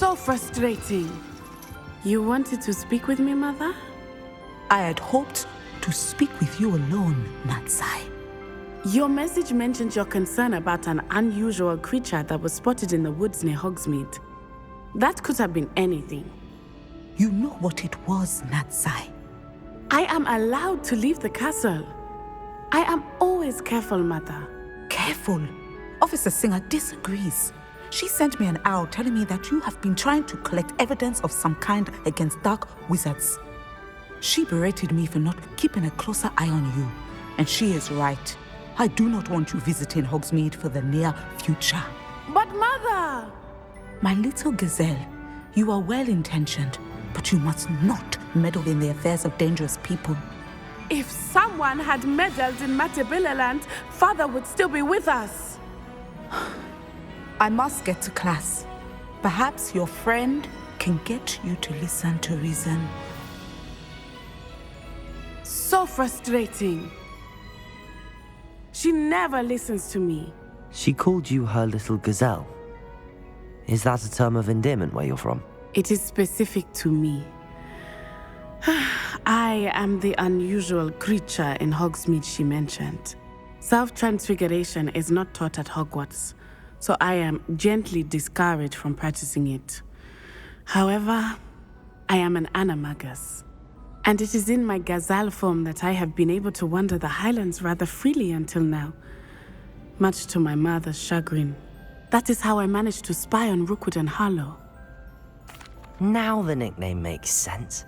So frustrating. You wanted to speak with me, Mother? I had hoped to speak with you alone, Natsai. Your message mentioned your concern about an unusual creature that was spotted in the woods near Hogsmeade. That could have been anything. You know what it was, Natsai. I am allowed to leave the castle. I am always careful, Mother. Careful. Officer Singer disagrees. She sent me an owl telling me that you have been trying to collect evidence of some kind against dark wizards. She berated me for not keeping a closer eye on you. And she is right. I do not want you visiting Hogsmeade for the near future. But Mother! My little gazelle, you are well-intentioned, but you must not meddle in the affairs of dangerous people. If someone had meddled in Matabeleland, Father would still be with us. I must get to class. Perhaps your friend can get you to listen to reason. So frustrating. She never listens to me. She called you her little gazelle. Is that a term of endearment where you're from? It is specific to me. I am the unusual creature in Hogsmeade she mentioned. Self-transfiguration is not taught at Hogwarts, so I am gently discouraged from practicing it. However, I am an animagus, and it is in my gazelle form that I have been able to wander the Highlands rather freely until now, much to my mother's chagrin. That is how I managed to spy on Rookwood and Harlow. Now the nickname makes sense.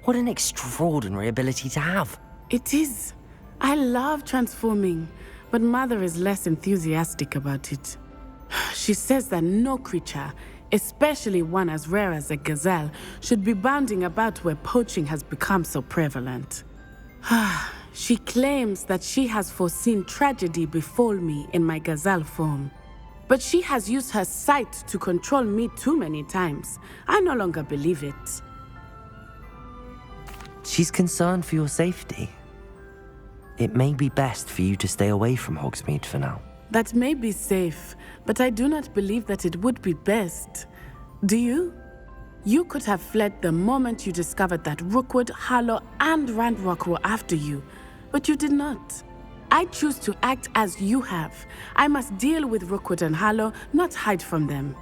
What an extraordinary ability to have. It is. I love transforming, but Mother is less enthusiastic about it. She says that no creature, especially one as rare as a gazelle, should be bounding about where poaching has become so prevalent. She claims that she has foreseen tragedy befall me in my gazelle form. But she has used her sight to control me too many times. I no longer believe it. She's concerned for your safety. It may be best for you to stay away from Hogsmeade for now. That may be safe, but I do not believe that it would be best. Do you? You could have fled the moment you discovered that Rookwood, Harlow, and Randrock were after you, but you did not. I choose to act as you have. I must deal with Rookwood and Harlow, not hide from them.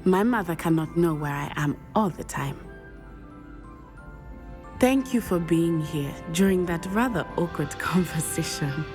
My mother cannot know where I am all the time. Thank you for being here during that rather awkward conversation.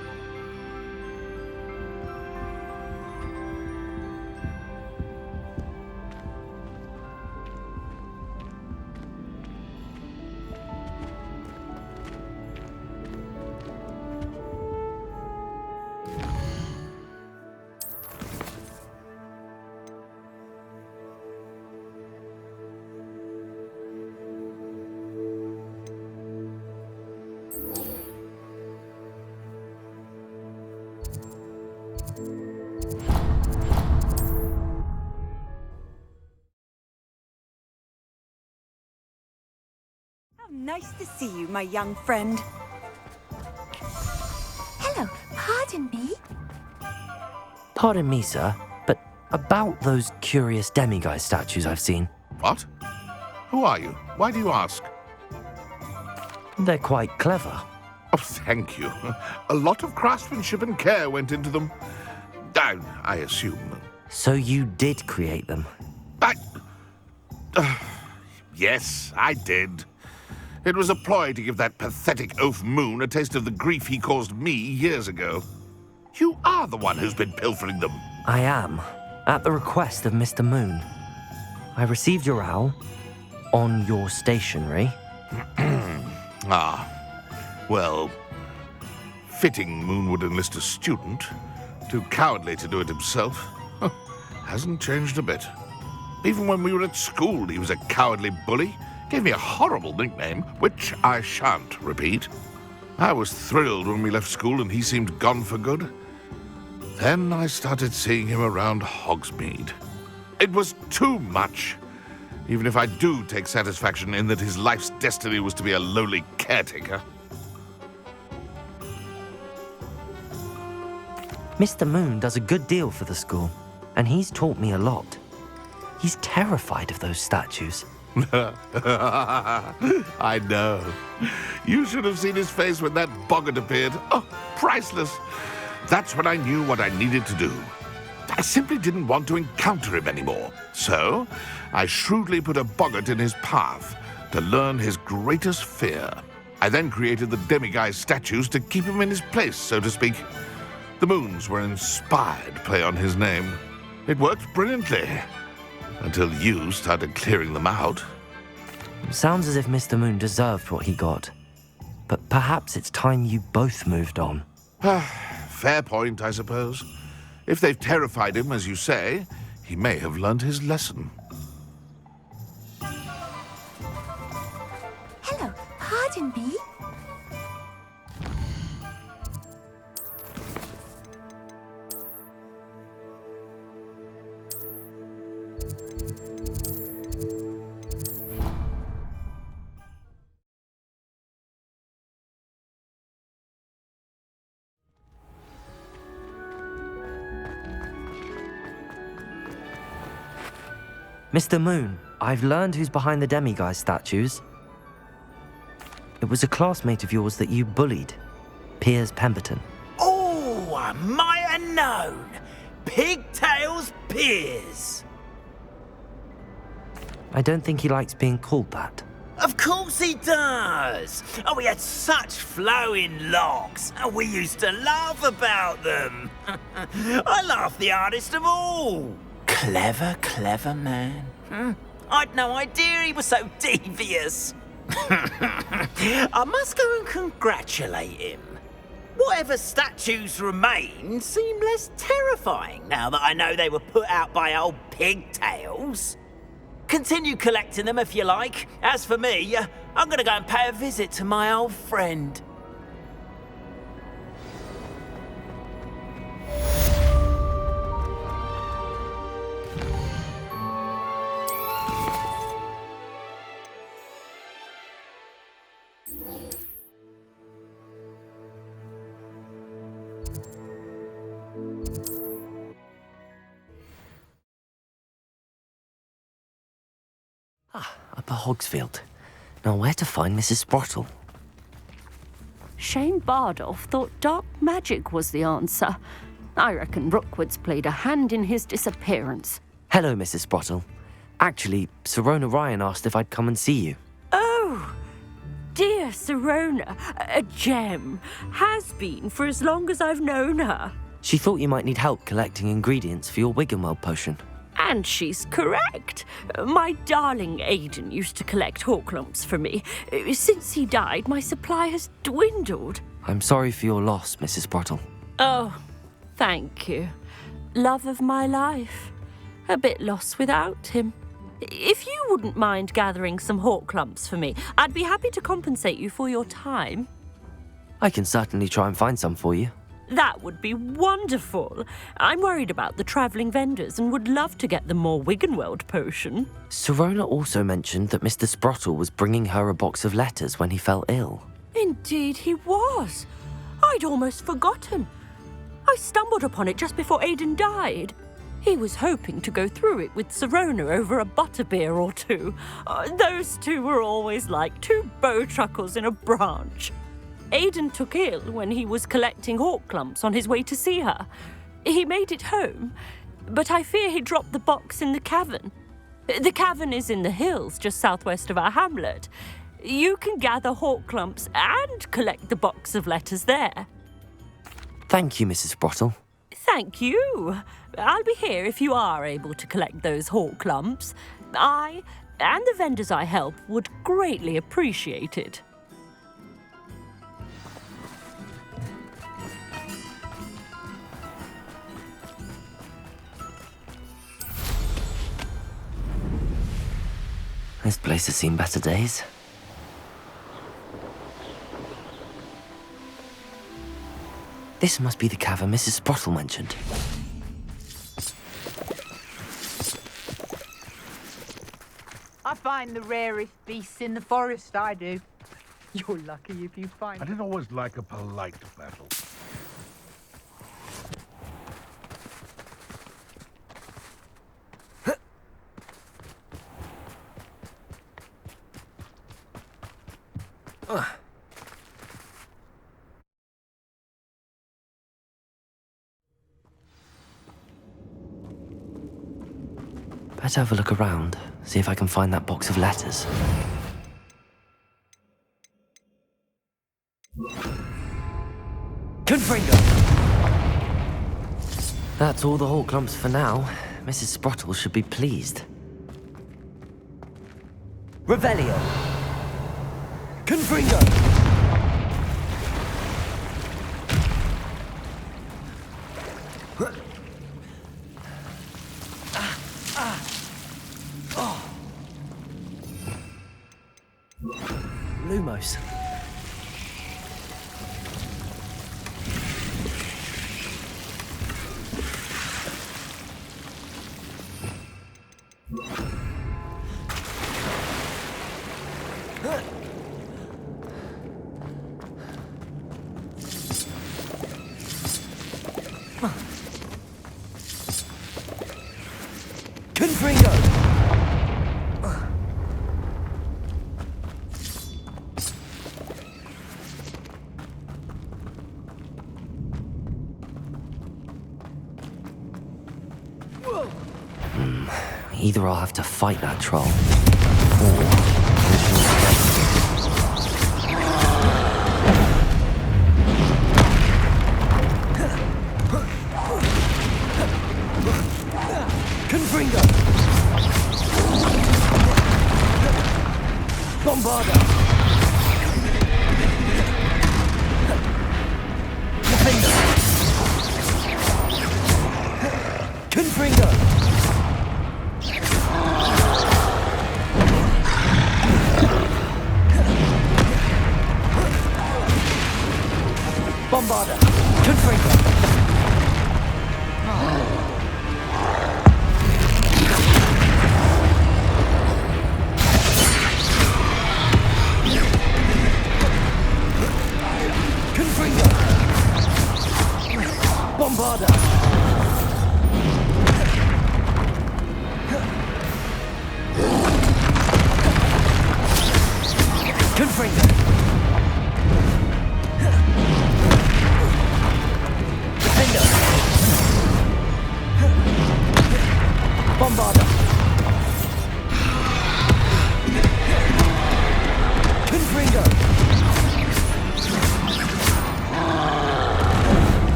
Nice to see you, my young friend. Hello, pardon me? Pardon me, sir, but about those curious demiguise statues I've seen. What? Who are you? Why do you ask? They're quite clever. Oh, thank you. A lot of craftsmanship and care went into them. I assume. So you did create them? Yes, I did. It was a ploy to give that pathetic oaf Moon a taste of the grief he caused me years ago. You are the one who's been pilfering them. I am, at the request of Mr. Moon. I received your owl on your stationery. Well, fitting Moon would enlist a student. Too cowardly to do it himself. Hasn't changed a bit. Even when we were at school, he was a cowardly bully. Gave me a horrible nickname, which I shan't repeat. I was thrilled when we left school and he seemed gone for good. Then I started seeing him around Hogsmeade. It was too much. Even if I do take satisfaction in that his life's destiny was to be a lowly caretaker. Mr. Moon does a good deal for the school, and he's taught me a lot. He's terrified of those statues. I know. You should have seen his face when that boggart appeared. Oh, priceless. That's when I knew what I needed to do. I simply didn't want to encounter him anymore. So, I shrewdly put a boggart in his path to learn his greatest fear. I then created the demiguise statues to keep him in his place, so to speak. The moons were an inspired play on his name. It worked brilliantly. Until you started clearing them out. Sounds as if Mr. Moon deserved what he got. But perhaps it's time you both moved on. Fair point, I suppose. If they've terrified him, as you say, he may have learned his lesson. Hello, pardon me? Mr. Moon, I've learned who's behind the demiguise statues. It was a classmate of yours that you bullied, Piers Pemberton. Oh, I might have known. Pigtails Piers. I don't think he likes being called that. Of course he does. Oh, he had such flowing locks. And we used to laugh about them. I laughed the hardest of all. Clever, clever man. I'd no idea he was so devious. I must go and congratulate him. Whatever statues remain seem less terrifying now that I know they were put out by old pigtails. Continue collecting them if you like. As for me, I'm going to go and pay a visit to my old friend. Upper Hogsfield. Now where to find Mrs. Sprottle? Shane Bardolph thought dark magic was the answer. I reckon Rookwood's played a hand in his disappearance. Hello, Mrs. Sprottle. Actually, Serona Ryan asked if I'd come and see you. Oh, dear Serona, a gem. Has been for as long as I've known her. She thought you might need help collecting ingredients for your Wiggenweld potion. And she's correct. My darling Aidan used to collect Horklumps for me. Since he died, my supply has dwindled. I'm sorry for your loss, Mrs. Sprottle. Oh, thank you. Love of my life. A bit lost without him. If you wouldn't mind gathering some Horklumps for me, I'd be happy to compensate you for your time. I can certainly try and find some for you. That would be wonderful. I'm worried about the travelling vendors and would love to get them more Wiggenweld potion. Serona also mentioned that Mr. Sprottle was bringing her a box of letters when he fell ill. Indeed he was. I'd almost forgotten. I stumbled upon it just before Aidan died. He was hoping to go through it with Serona over a butterbeer or two. Those two were always like two bowtruckles in a branch. Aidan took ill when he was collecting Horklumps on his way to see her. He made it home, but I fear he dropped the box in the cavern. The cavern is in the hills just southwest of our hamlet. You can gather Horklumps and collect the box of letters there. Thank you, Mrs. Sprottle. Thank you. I'll be here if you are able to collect those Horklumps. I and the vendors I help would greatly appreciate it. This place has seen better days. This must be the cavern Mrs. Sprottle mentioned. I find the rarest beasts in the forest, I do. You're lucky if you find I didn't always like a polite battle. Better have a look around, see if I can find that box of letters. Confringo! That's all the Hawk lumps for now. Mrs. Sprottle should be pleased. Revelio! Confringo! Lumos. Confringo! Either I'll have to fight that troll, or... Confringo! Bombarda! Defender! Confringo! Bombarda! Confringo! Confringo! Bombarda! Confringo! Defender! Bombarda! Confringo!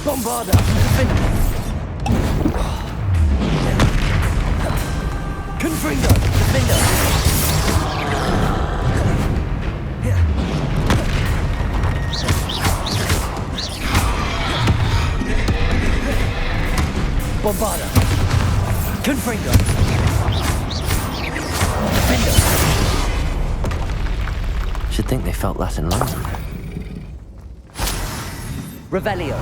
Bombarda! Defender! Confringo! Defender! Bombarda! Confringo! Defender! Should think they felt that in London. Revelio!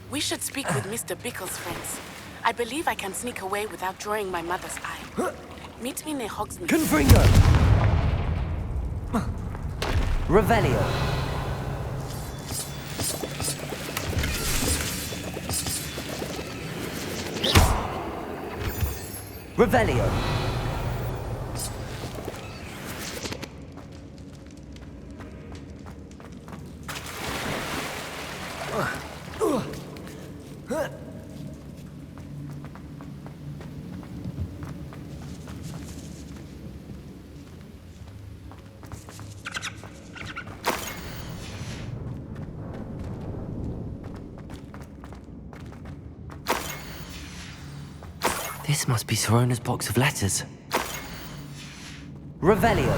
We should speak with Mr. Bickle's friends. I believe I can sneak away without drawing my mother's eye. Meet me near Hogsmeade. Confringo! Revelio! Revelio! This must be Sorona's box of letters. Revelio.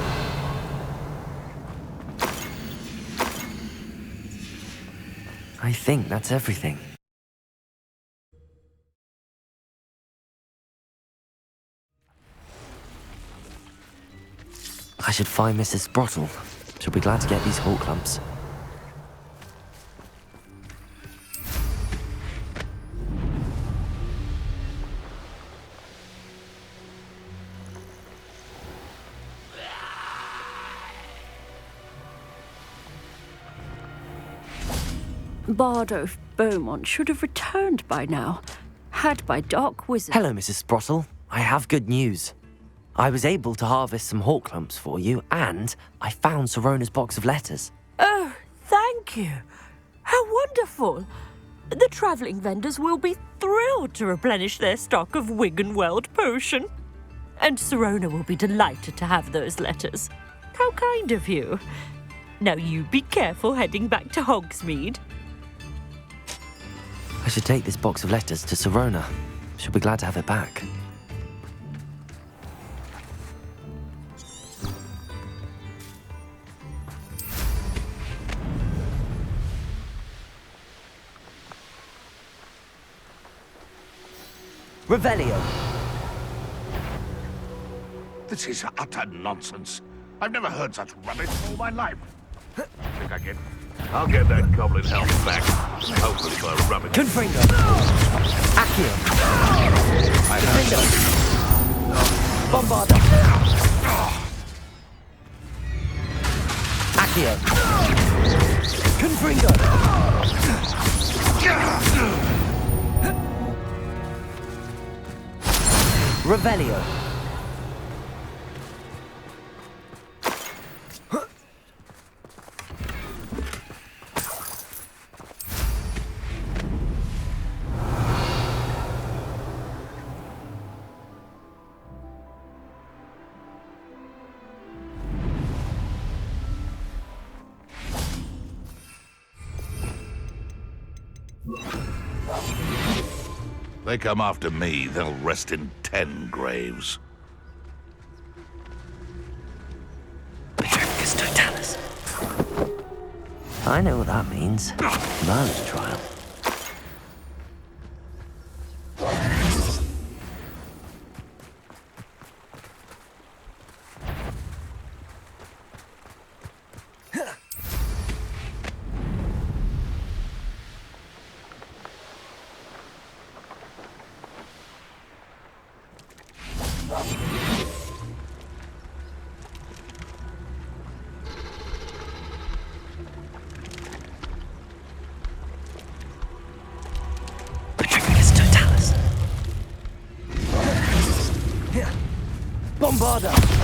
I think that's everything. I should find Mrs. Sprottle. She'll be glad to get these Hawk lumps. Bardo Beaumont should have returned by now, had my dark wizard... Hello, Mrs. Sprottle. I have good news. I was able to harvest some Hawk lumps for you, and I found Sorona's box of letters. Oh, thank you. How wonderful. The travelling vendors will be thrilled to replenish their stock of Wiggenweld potion. And Sirona will be delighted to have those letters. How kind of you. Now you be careful heading back to Hogsmeade. I should take this box of letters to Sirona. She'll be glad to have it back. Revelio. This is utter nonsense. I've never heard such rubbish in all my life. I'll get that goblin help back. Hopefully for rubbish. Confringo. Accio. Confringo. Bombarda. Accio. Confringo. Revelio. They come after me, they'll rest in 10 graves. Petrifacus totalis. I know what that means. Merlin's trial. Bombarda!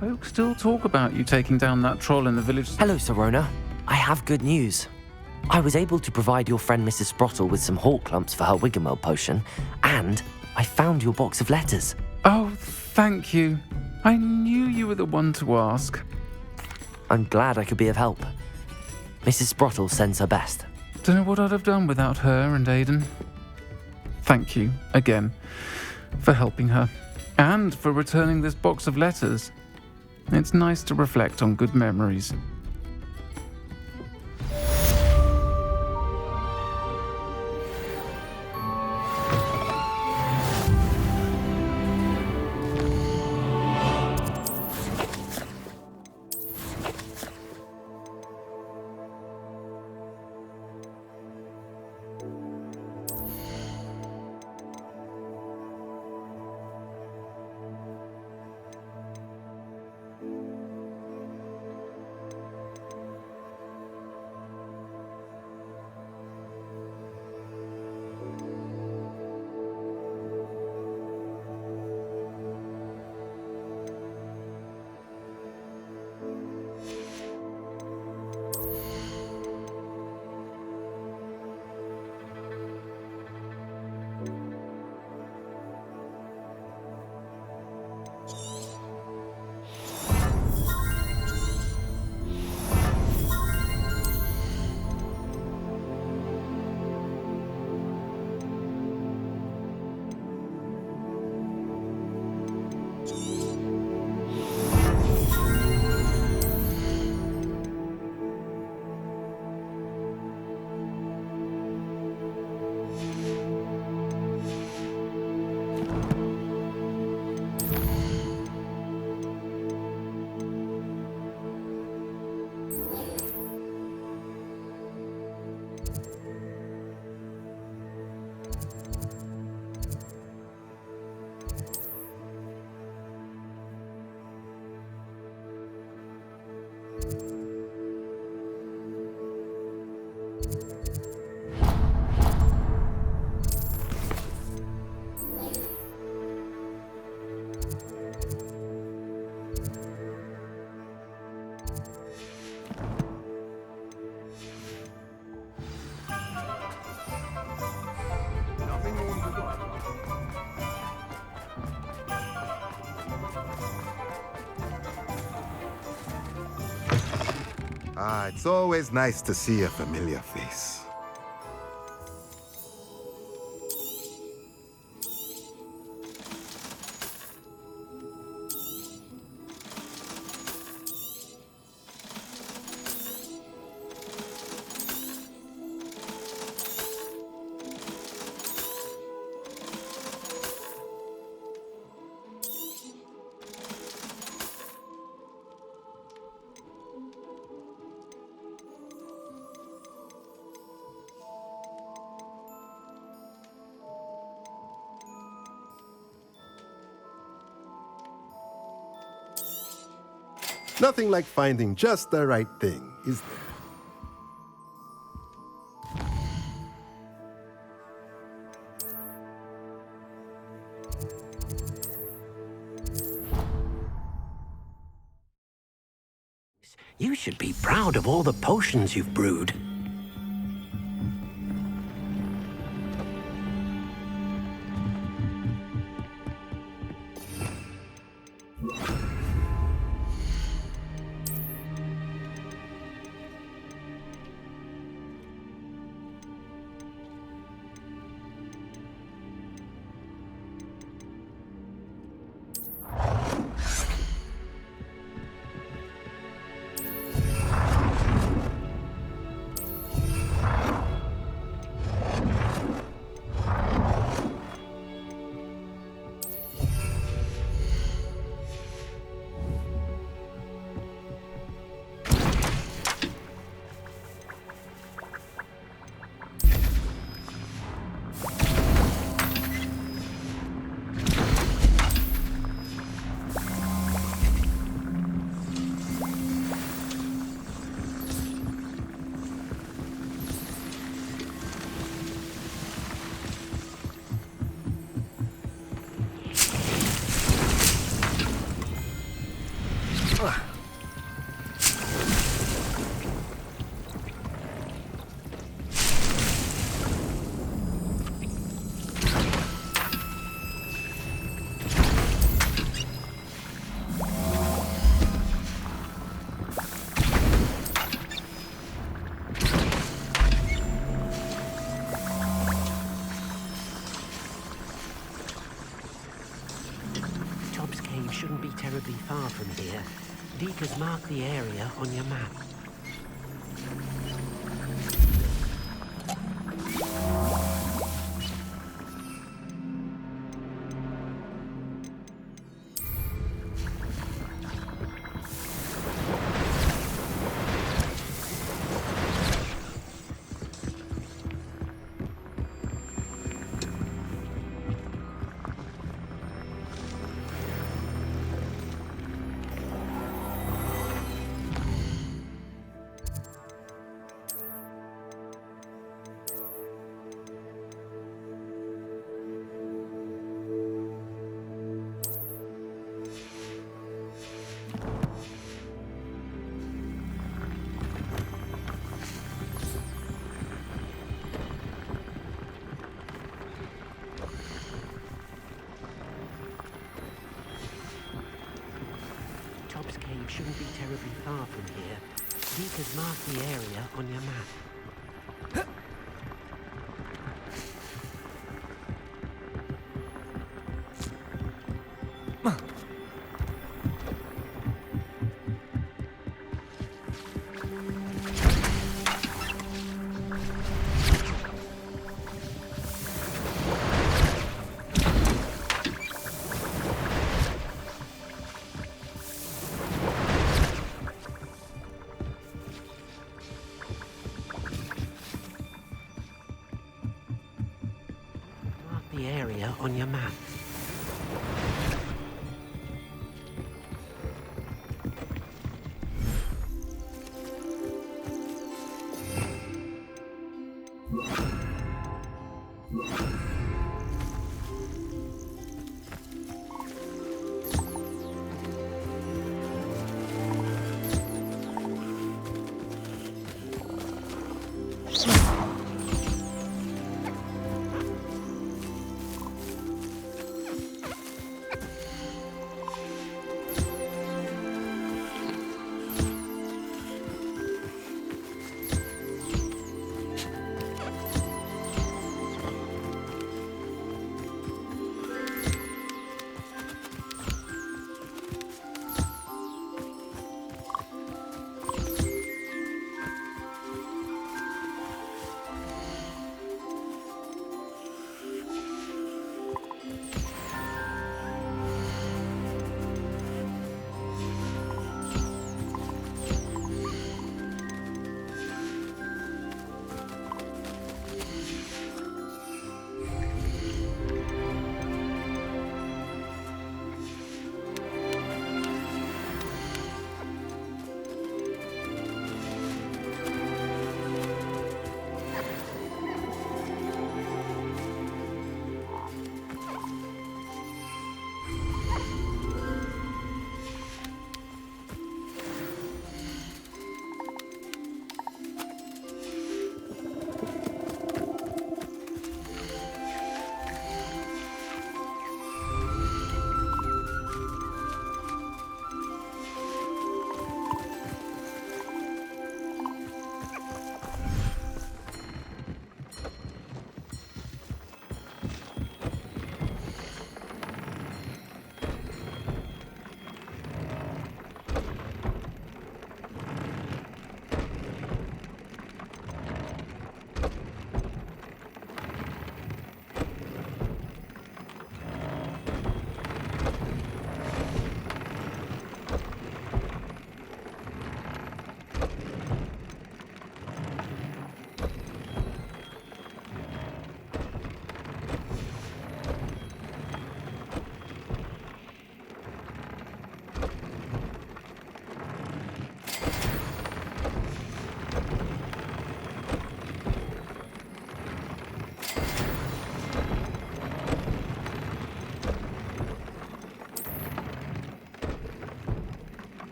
Folks still talk about you taking down that troll in the village. Hello, Sirona. I have good news. I was able to provide your friend Mrs. Sprottle with some Hawk lumps for her Wiggenweld potion, and I found your box of letters. Oh, thank you. I knew you were the one to ask. I'm glad I could be of help. Mrs. Sprottle sends her best. Don't know what I'd have done without her and Aidan. Thank you, again, for helping her, and for returning this box of letters. It's nice to reflect on good memories. Ah, it's always nice to see a familiar face. Nothing like finding just the right thing, is there? You should be proud of all the potions you've brewed. Shouldn't be terribly far from here. Deke has marked the area on your map. Shouldn't be terribly far from here. Deke has marked the area on your map. The area on your map.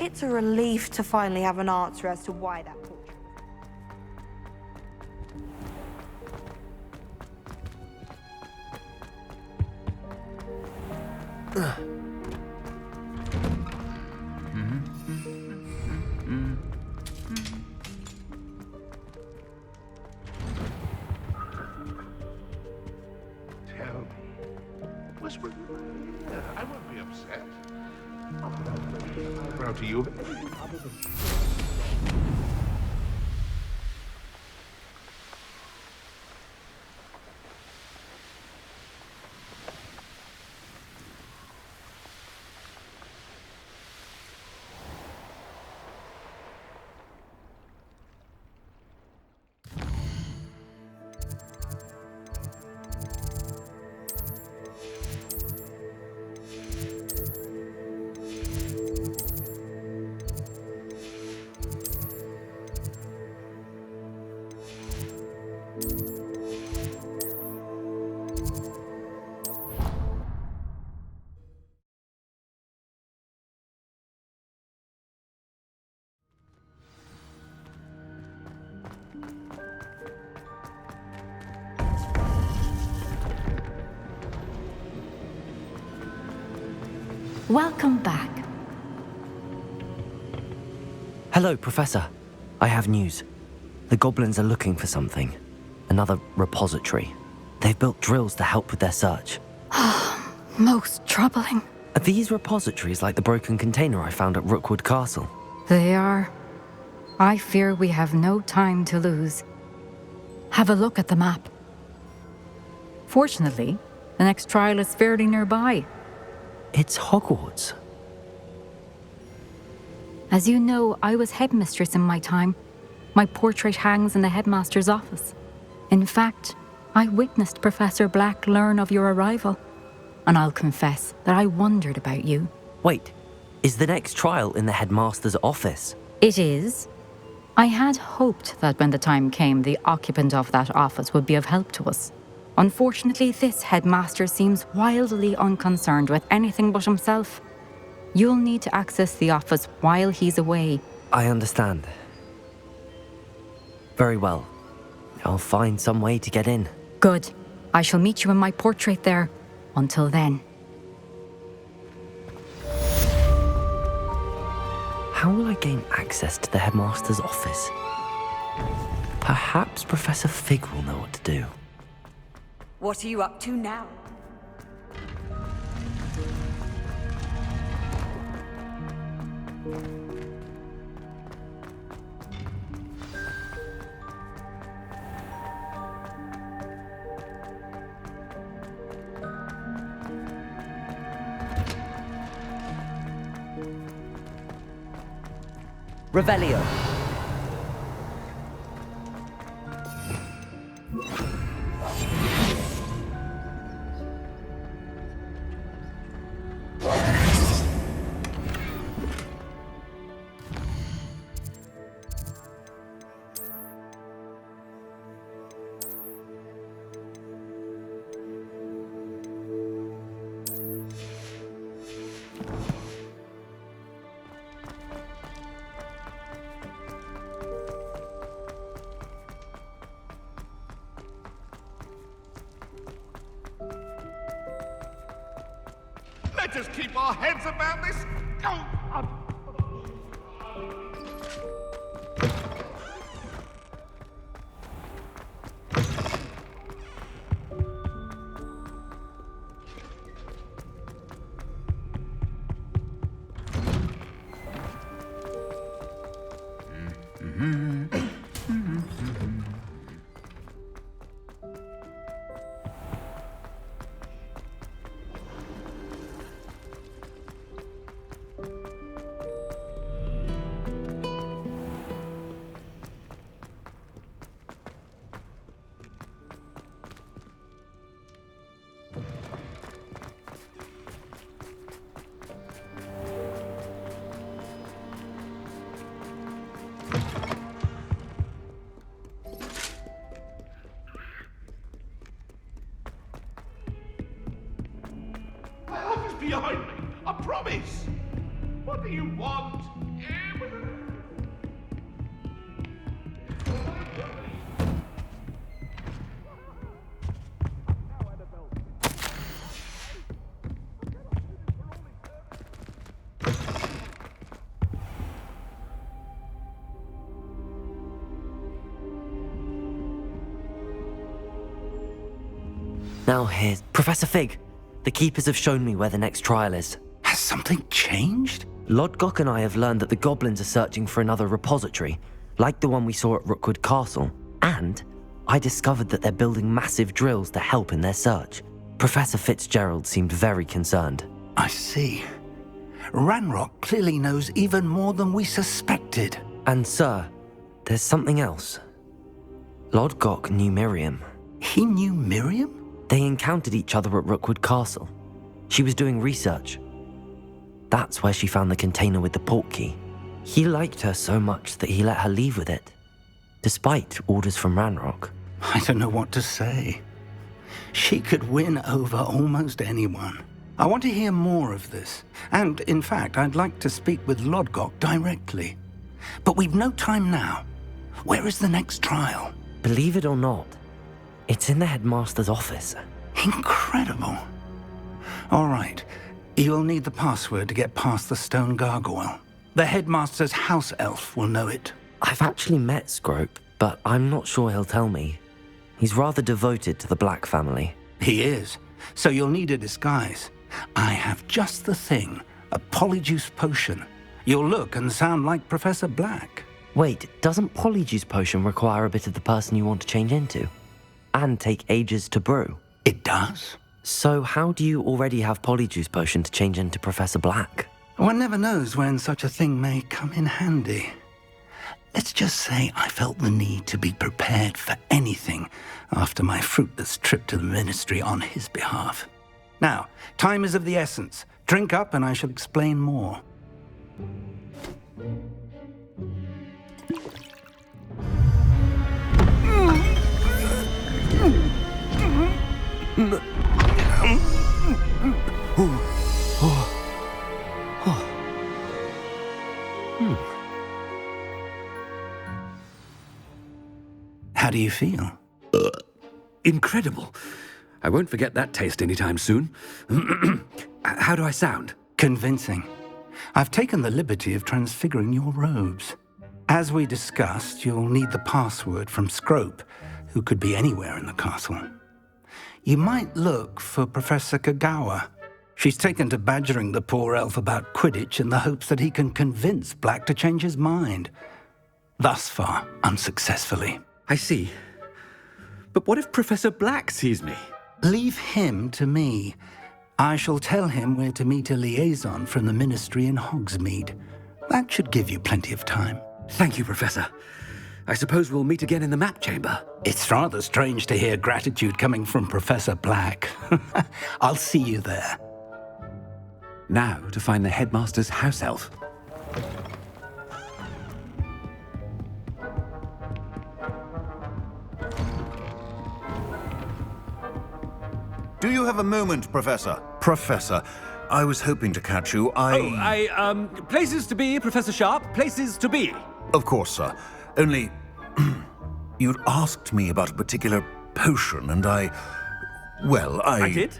It's a relief to finally have an answer as to why that portrait. Tell me. Whisper in my ear. I won't be upset. I'm proud to you. Welcome back. Hello, Professor. I have news. The goblins are looking for something. Another repository. They've built drills to help with their search. Most troubling. Are these repositories like the broken container I found at Rookwood Castle? They are. I fear we have no time to lose. Have a look at the map. Fortunately, the next trial is fairly nearby. It's Hogwarts. As you know, I was headmistress in my time. My portrait hangs in the headmaster's office. In fact, I witnessed Professor Black learn of your arrival. And I'll confess that I wondered about you. Wait, is the next trial in the headmaster's office? It is. I had hoped that when the time came, the occupant of that office would be of help to us. Unfortunately, this headmaster seems wildly unconcerned with anything but himself. You'll need to access the office while he's away. I understand. Very well. I'll find some way to get in. Good. I shall meet you in my portrait there. Until then. How will I gain access to the headmaster's office? Perhaps Professor Fig will know what to do. What are you up to now? Revelio. Let us keep our heads about this. Go on. My office behind me. I promise. What do you want? Now here's Professor Fig. The keepers have shown me where the next trial is. Has something changed? Lodgok and I have learned that the goblins are searching for another repository, like the one we saw at Rookwood Castle. And I discovered that they're building massive drills to help in their search. Professor Fitzgerald seemed very concerned. I see. Ranrock clearly knows even more than we suspected. And sir, there's something else. Lodgok knew Miriam. He knew Miriam? They encountered each other at Rookwood Castle. She was doing research. That's where she found the container with the portkey. He liked her so much that he let her leave with it, despite orders from Ranrock. I don't know what to say. She could win over almost anyone. I want to hear more of this. And, in fact, I'd like to speak with Lodgok directly. But we've no time now. Where is the next trial? Believe it or not, it's in the headmaster's office. Incredible. All right. You'll need the password to get past the stone gargoyle. The headmaster's house elf will know it. I've actually met Scrope, but I'm not sure he'll tell me. He's rather devoted to the Black family. He is. So you'll need a disguise. I have just the thing. A polyjuice potion. You'll look and sound like Professor Black. Wait, doesn't Polyjuice Potion require a bit of the person you want to change into? And take ages to brew? It does. So how do you already have Polyjuice Potion to change into Professor Black? One never knows when such a thing may come in handy. Let's just say I felt the need to be prepared for anything after my fruitless trip to the ministry on his behalf. Now, time is of the essence. Drink up and I shall explain more. How do you feel? Incredible. I won't forget that taste anytime soon. How do I sound? Convincing. I've taken the liberty of transfiguring your robes. As we discussed, you'll need the password from Scrope, who could be anywhere in the castle. You might look for Professor Kagawa. She's taken to badgering the poor elf about Quidditch in the hopes that he can convince Black to change his mind. Thus far, unsuccessfully. I see. But what if Professor Black sees me? Leave him to me. I shall tell him where to meet a liaison from the ministry in Hogsmeade. That should give you plenty of time. Thank you, Professor. I suppose we'll meet again in the map chamber. It's rather strange to hear gratitude coming from Professor Black. I'll see you there. Now to find the headmaster's house elf. Do you have a moment, Professor? Professor, I was hoping to catch you. Places to be, Professor Sharp. Places to be. Of course, sir. Only, you'd asked me about a particular potion, and I did?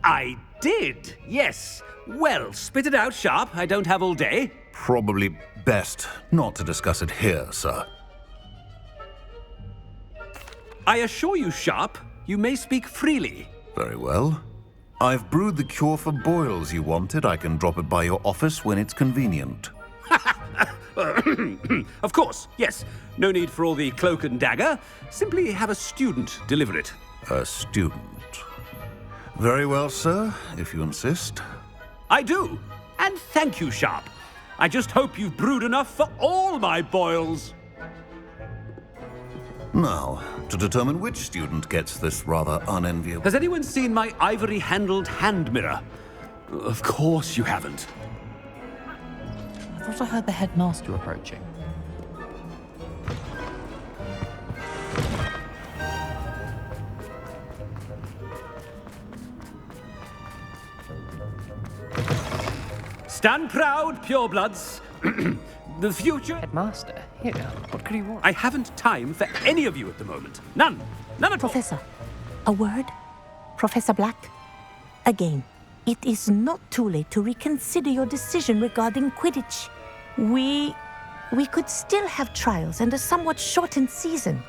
I did, yes. Well, spit it out, Sharp. I don't have all day. Probably best not to discuss it here, sir. I assure you, Sharp, you may speak freely. Very well. I've brewed the cure for boils you wanted. I can drop it by your office when it's convenient. Of course, yes. No need for all the cloak and dagger. Simply have a student deliver it. A student? Very well, sir, if you insist. I do. And thank you, Sharp. I just hope you've brewed enough for all my boils. Now, to determine which student gets this rather unenviable... Has anyone seen my ivory-handled hand mirror? Of course you haven't. I thought I heard the headmaster approaching. Stand proud, purebloods. The future... Headmaster, here, what could he want? I haven't time for any of you at the moment. None. None at all. Professor, a word? Professor Black? Again, it is not too late to reconsider your decision regarding Quidditch. We could still have trials and a somewhat shortened season.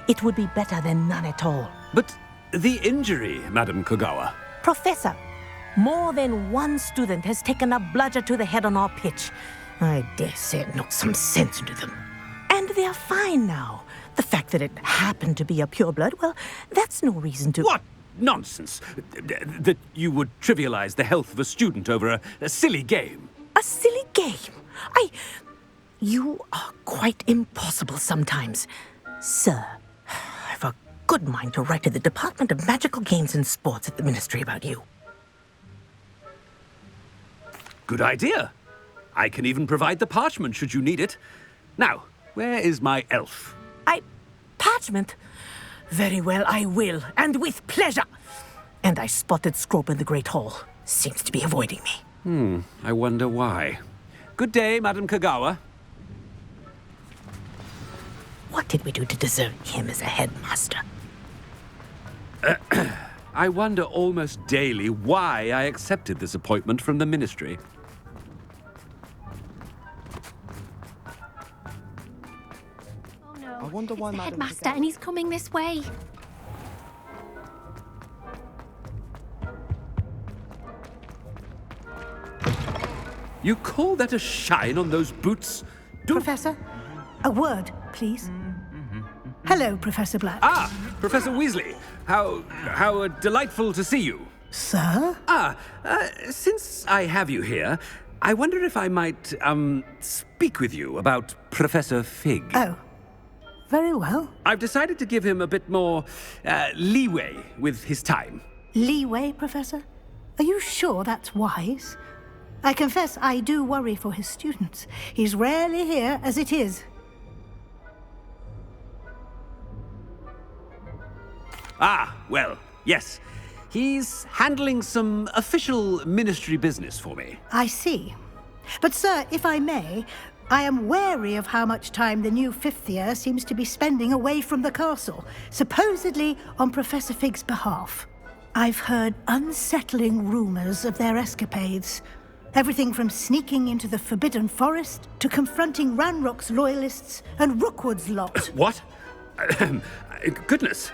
It would be better than none at all. But The injury, Madam Kogawa. Professor, more than one student has taken a bludger to the head on our pitch. I dare say it knocked some sense into them. And they're fine now. The fact that it happened to be a pureblood, well, that's no reason to... What nonsense! That you would trivialize the health of a student over a silly game. A silly game? You are quite impossible sometimes. Sir, I've a good mind to write to the Department of Magical Games and Sports at the Ministry about you. Good idea. I can even provide the parchment should you need it. Now, where is my elf? Parchment? Very well, I will, and with pleasure. And I spotted Scrope in the Great Hall. Seems to be avoiding me. I wonder why. Good day, Madam Kogawa. What did we do to deserve him as a headmaster? I wonder almost daily why I accepted this appointment from the Ministry. I wonder why It's the Madam headmaster, and he's coming this way. You call that a shine on those boots? Professor, a word, please. Hello, Professor Black. Ah, Professor Weasley. How delightful to see you. Sir? Since I have you here, I wonder if I might, speak with you about Professor Fig. Oh, very well. I've decided to give him a bit more, leeway with his time. Leeway, Professor? Are you sure that's wise? I confess I do worry for his students. He's rarely here as it is. Ah, well, yes. He's handling some official ministry business for me. I see. But, sir, if I may, I am wary of how much time the new fifth year seems to be spending away from the castle, supposedly on Professor Fig's behalf. I've heard unsettling rumors of their escapades. Everything from sneaking into the Forbidden Forest to confronting Ranrock's loyalists and Rookwood's lot. What? Goodness.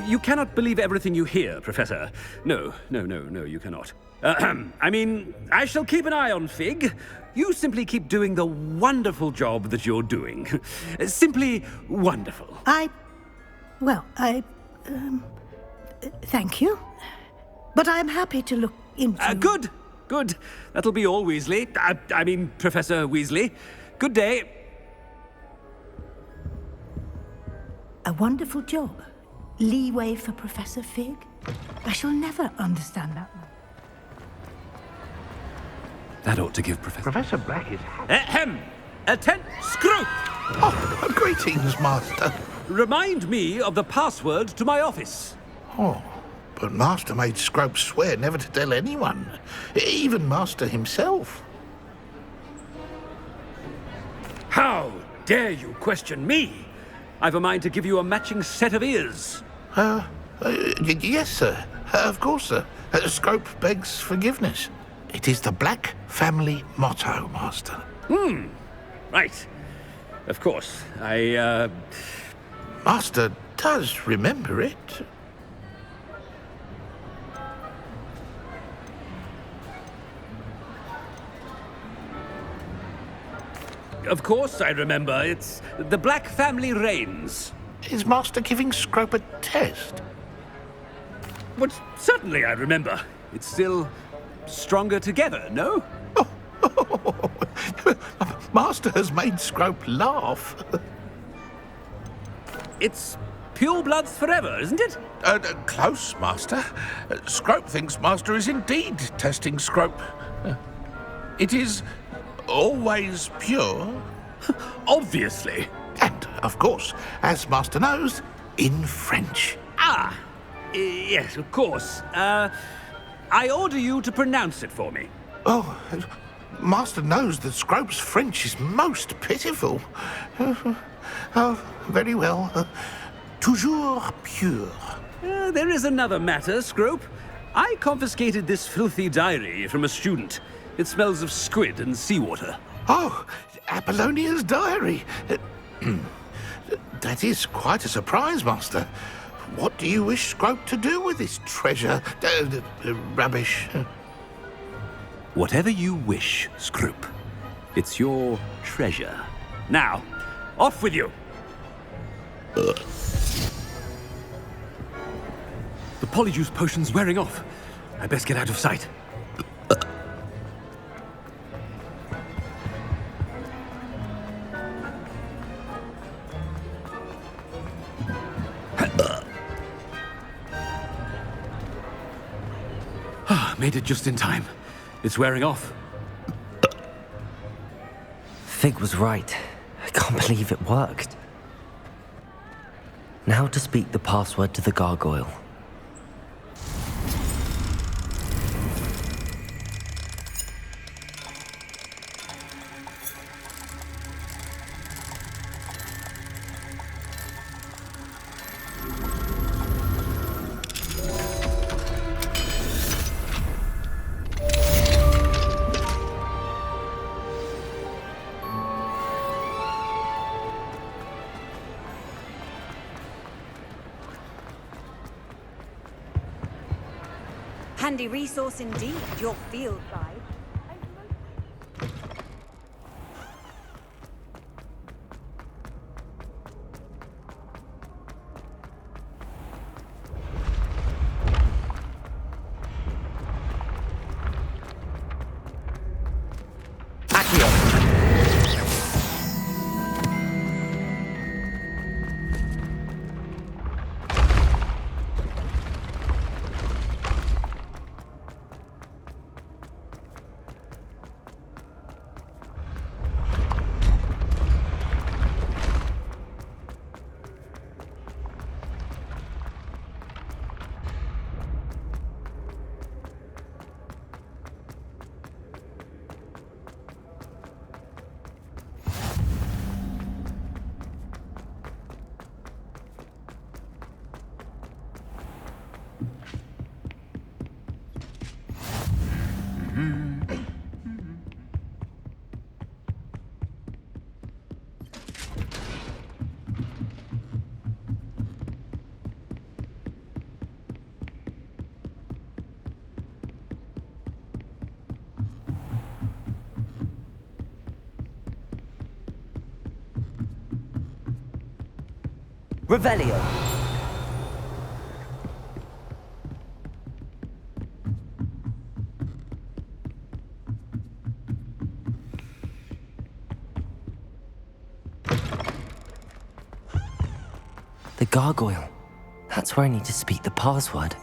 You cannot believe everything you hear, Professor. No, you cannot. I mean, I shall keep an eye on Fig. You simply keep doing the wonderful job that you're doing. Simply wonderful. Thank you. But I'm happy to look into... Good. That'll be all, Weasley. I mean, Professor Weasley. Good day. A wonderful job. Leeway for Professor Fig? I shall never understand that one. That ought to give Professor Black is... Scrope! Oh, greetings, Master. Remind me of the password to my office. Oh, but Master made Scrope swear never to tell anyone, even Master himself. How dare you question me? I've a mind to give you a matching set of ears. Yes, sir. Of course, sir. Scrope begs forgiveness. It is the Black family motto, Master. Right. Of course. Master does remember it. Of course I remember. It's the Black family reigns. Is Master giving Scrope a test? But certainly I remember. It's still stronger together, no? Master has made Scrope laugh. It's pure bloods forever, isn't it? Close, Master. Scrope thinks Master is indeed testing Scrope. It is always pure. Obviously. And, of course, as Master knows, in French. Yes, of course. I order you to pronounce it for me. Oh, Master knows that Scrope's French is most pitiful. Oh, very well. Toujours pure. There is another matter, Scrope. I confiscated this filthy diary from a student. It smells of squid and seawater. Oh, Apollonia's diary. That is quite a surprise, Master. What do you wish Scrope to do with this treasure? Rubbish. Whatever you wish, Scrope. It's your treasure. Now, off with you! The polyjuice potion's wearing off. I best get out of sight. Made it just in time. It's wearing off. Fig was right. I can't believe it worked. Now to speak the password to the gargoyle. Handy resource indeed, your field guide. Revelio. The gargoyle. That's where I need to speak the password.